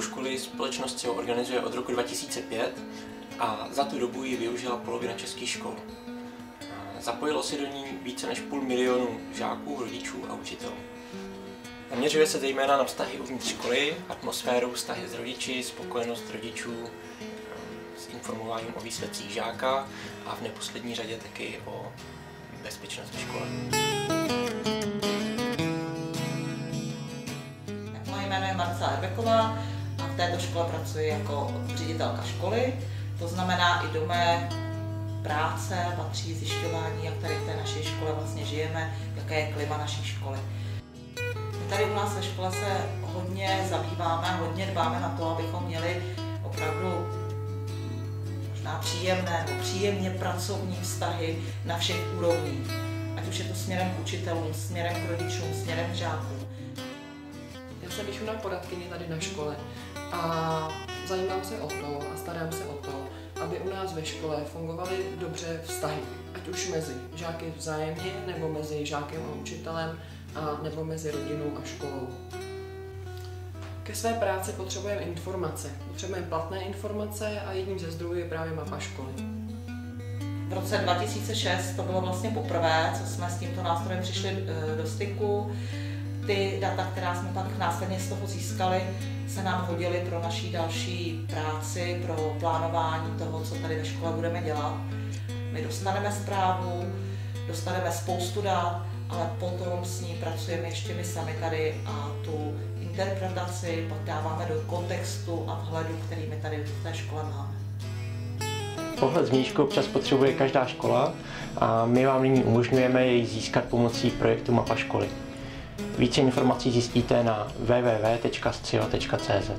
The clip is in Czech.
Mapu školy společnost SEO organizuje od roku 2005 a za tu dobu ji využila polovina českých škol. Zapojilo se do ní více než 500 000 žáků, rodičů a učitelů. Zaměřuje se zejména na vztahy uvnitř školy, atmosféru, vztahy s rodiči, spokojenost rodičů, s informováním o výsledcích žáka a v neposlední řadě taky o bezpečnost ve škole. Moje jméno je Marcela Erbeková a v této škole pracuji jako ředitelka školy. To znamená, i do mé práce patří zjišťování, jak tady v té naší škole vlastně žijeme, jaké je klima naší školy. My tady u nás ve škole se hodně zabýváme, hodně dbáme na to, abychom měli opravdu možná příjemné nebo příjemně pracovní vztahy na všech úrovních. Ať už je to směrem k učitelům, směrem k rodičům, směrem k žákům. Já jsem výchovná poradkyně tady na škole a zajímám se o to a starám se o to, aby u nás ve škole fungovaly dobře vztahy, ať už mezi žáky vzájemně, nebo mezi žákem a učitelem, a nebo mezi rodinou a školou. Ke své práci potřebujeme informace. Potřebujeme platné informace a jedním ze zdrojů je právě mapa školy. V roce 2006 to bylo vlastně poprvé, co jsme s tímto nástrojem přišli do styku. Ty data, která jsme pak následně z toho získali, se nám hodily pro naší další práci, pro plánování toho, co tady ve škole budeme dělat. My dostaneme zprávu, dostaneme spoustu dat, ale potom s ní pracujeme ještě my sami tady a tu interpretaci pak dáváme do kontextu a vhledu, který my tady v té škole máme. Pohled zvnějšku občas potřebuje každá škola a my vám nyní umožňujeme jej získat pomocí projektu Mapa školy. Více informací zjistíte na www.scio.cz.